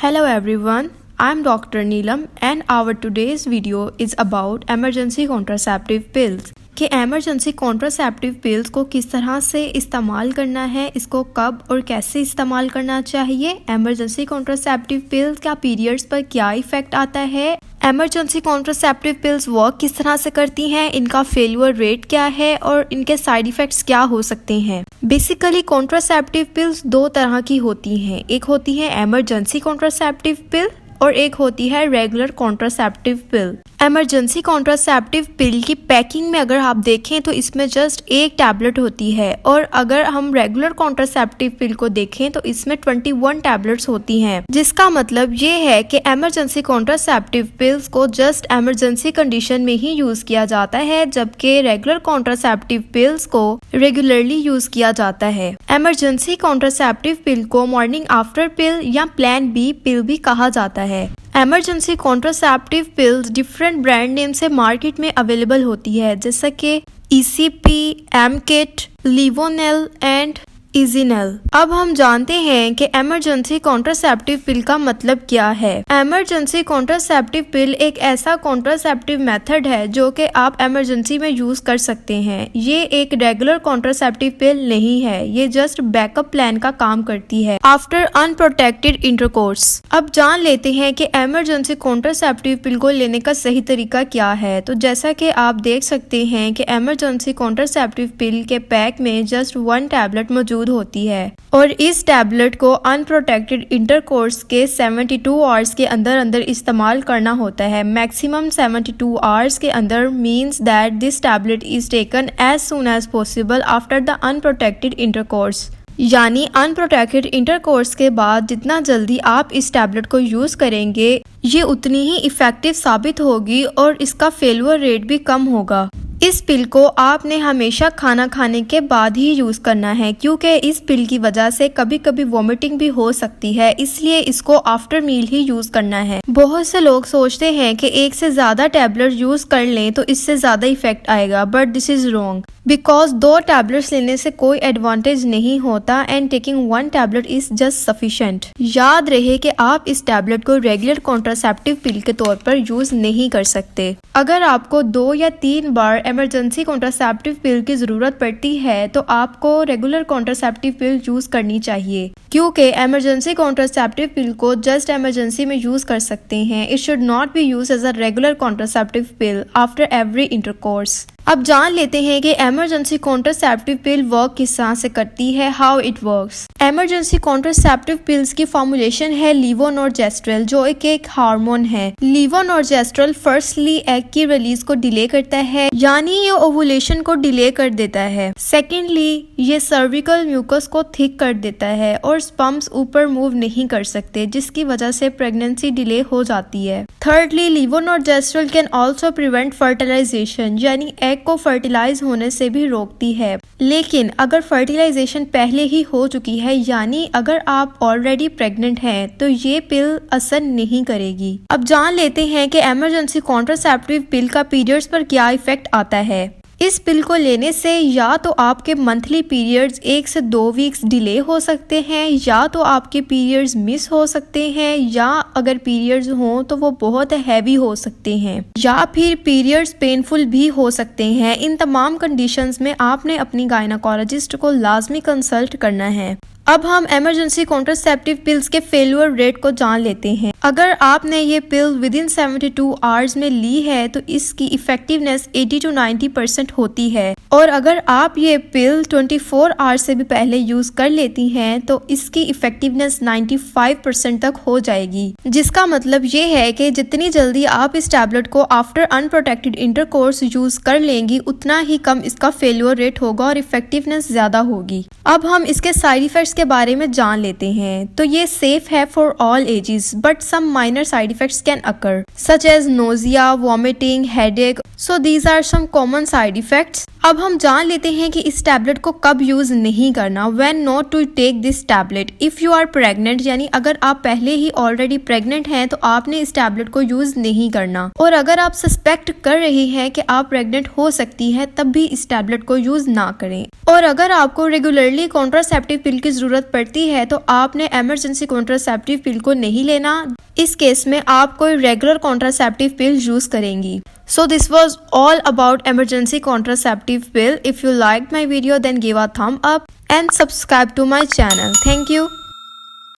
Hello everyone, I am Dr. Neelam and our today's video is about emergency contraceptive pills कि emergency contraceptive pills को किस तरह से इस्तेमाल करना है, इसको कब और कैसे इस्तेमाल करना चाहिए, emergency contraceptive pills का पीरियड्स पर क्या इफेक्ट आता है, emergency contraceptive pills वर्क किस तरह से करती हैं, इनका फेल्यूर रेट क्या है और इनके साइड इफेक्ट्स क्या हो सकते हैं। बेसिकली कॉन्ट्रासेप्टिव पिल्स दो तरह की होती हैं, एक होती है emergency contraceptive pill और एक होती है रेगुलर कॉन्ट्रासेप्टिव पिल। इमरजेंसी कॉन्ट्रासेप्टिव पिल की पैकिंग में अगर आप देखें तो इसमें जस्ट एक टैबलेट होती है और अगर हम रेगुलर कॉन्ट्रासेप्टिव पिल को देखें तो इसमें 21 टैबलेट्स होती हैं, जिसका मतलब ये है कि इमरजेंसी कॉन्ट्रासेप्टिव पिल्स को जस्ट इमरजेंसी कंडीशन में ही यूज किया जाता है, जबकि रेगुलर कॉन्ट्रासेप्टिव पिल्स को रेगुलरली यूज किया जाता है। इमरजेंसी कॉन्ट्रासेप्टिव पिल को मॉर्निंग आफ्टर पिल या प्लान बी पिल भी कहा जाता है। Emergency contraceptive pills different brand name से मार्केट में अवेलेबल होती है, जैसा कि ECP, एमकिट, लिवोनेल एंड इजीनेल। अब हम जानते हैं कि इमरजेंसी कॉन्ट्रासेप्टिव पिल का मतलब क्या है। इमरजेंसी कॉन्ट्रासेप्टिव पिल एक ऐसा कॉन्ट्रासेप्टिव मेथड है जो कि आप इमरजेंसी में यूज कर सकते हैं। ये एक रेगुलर कॉन्ट्रासेप्टिव पिल नहीं है, ये जस्ट बैकअप प्लान का काम करती है आफ्टर अनप्रोटेक्टेड इंटरकोर्स। अब जान लेते हैं कि इमरजेंसी कॉन्ट्रासेप्टिव पिल को लेने का सही तरीका क्या है। तो जैसा कि आप देख सकते हैं कि इमरजेंसी कॉन्ट्रासेप्टिव पिल के पैक में जस्ट 1 टैबलेट मौजूद होती है और इस टैबलेट को अनप्रोटेक्टेड इंटरकोर्स के 72 आवर्स के अंदर इस्तेमाल करना होता है। मैक्सिमम 72 आवर्स के अंदर means that this tablet is taken as soon as possible after the unprotected intercourse. यानी अनप्रोटेक्टेड इंटरकोर्स के बाद जितना जल्दी आप इस टैबलेट को यूज करेंगे ये उतनी ही इफेक्टिव साबित होगी और इसका फेल्यूर रेट भी कम होगा। इस पिल को आपने हमेशा खाना खाने के बाद ही यूज करना है, क्योंकि इस पिल की वजह से कभी कभी वॉमिटिंग भी हो सकती है, इसलिए इसको आफ्टर मील ही यूज करना है। बहुत से लोग सोचते हैं कि एक से ज्यादा टैबलेट यूज कर लें तो इससे ज्यादा इफेक्ट आएगा, but this is wrong because 2 tablets लेने से कोई एडवांटेज नहीं होता and taking 1 tablet is just sufficient. याद रहे कि आप इस टैबलेट को रेगुलर कॉन्ट्रासेप्टिव पिल के तौर पर यूज नहीं कर सकते। अगर आपको 2 या 3 बार इमरजेंसी कॉन्ट्रासेप्टिव पिल की जरूरत पड़ती है तो आपको रेगुलर कॉन्ट्रासेप्टिव पिल यूज करनी चाहिए, क्योंकि इमरजेंसी कॉन्ट्रासेप्टिव पिल को जस्ट इमरजेंसी में यूज कर सकते हैं। It should not be use as a regular contraceptive pill after every intercourse. अब जान लेते हैं कि इमरजेंसी कॉन्ट्रासेप्टिव पिल वर्क किस तरह से करती है, how it works. Emergency contraceptive pills की फॉर्मुलेशन है लीवोनॉर्जेस्ट्रेल, जो एक हार्मोन है। लीवोनॉर्जेस्ट्रेल फर्स्टली एग की रिलीज को डिले करता है, यानी ये ओवुलेशन को डिले कर देता है। सेकेंडली ये सर्विकल म्यूकस को थिक कर देता है और स्पर्म्स ऊपर मूव नहीं कर सकते, जिसकी वजह से प्रेगनेंसी डिले हो जाती है। Thirdly levonorgestrel can also prevent fertilisation, यानी को फर्टिलाइज होने से भी रोकती है। लेकिन अगर फर्टिलाइजेशन पहले ही हो चुकी है, यानी अगर आप ऑलरेडी प्रेग्नेंट हैं, तो ये पिल असर नहीं करेगी। अब जान लेते हैं कि इमरजेंसी कॉन्ट्रासेप्टिव पिल का पीरियड्स पर क्या इफेक्ट आता है। इस पिल को लेने से या तो आपके मंथली पीरियड्स 1 से 2 वीक्स डिले हो सकते हैं, या तो आपके पीरियड्स मिस हो सकते हैं, या अगर पीरियड्स हों तो वो बहुत हैवी हो सकते हैं, या फिर पीरियड्स पेनफुल भी हो सकते हैं। इन तमाम कंडीशंस में आपने अपनी गायनेकोलॉजिस्ट को लाजमी कंसल्ट करना है। अब हम इमरजेंसी कॉन्ट्रासेप्टिव पिल्स के फेल्यूर रेट को जान लेते हैं। अगर आपने ये पिल विद इन 72 आवर्स में ली है तो इसकी इफेक्टिवनेस 80 to 90% होती है, और अगर आप ये पिल 24 आवर्स से भी पहले यूज कर लेती हैं तो इसकी इफेक्टिवनेस 95% तक हो जाएगी। जिसका मतलब ये है कि जितनी जल्दी आप इस टैबलेट को आफ्टर अनप्रोटेक्टेड इंटरकोर्स यूज कर लेंगी, उतना ही कम इसका फेल्यूर रेट होगा और इफेक्टिवनेस ज्यादा होगी। अब हम इसके साइड इफेक्ट्स के बारे में जान लेते हैं। तो ये सेफ है for all ages, but some minor side effects can occur such as nausea, vomiting, headache. So these are some common side effects. अब हम जान लेते हैं कि इस टैबलेट को कब यूज नहीं करना, when not to take this tablet. If you are pregnant, यानी अगर आप पहले ही ऑलरेडी प्रेग्नेंट हैं तो आपने इस टैबलेट को यूज नहीं करना, और अगर आप सस्पेक्ट कर रहे हैं कि आप प्रेग्नेंट हो सकती है तब भी इस टैबलेट को यूज ना करें। और अगर आपको रेगुलरली कॉन्ट्रासेप्टिव पिल की ज़रूरत पड़ती है तो आपने एमरजेंसी कॉन्ट्रासेप्टिव पिल को नहीं लेना। इस केस में आप कोई रेगुलर कॉन्ट्रासेप्टिव पिल यूज़ करेंगी। So this was all about emergency contraceptive pill. If you liked my video then give a thumb up and subscribe to my channel. Thank you.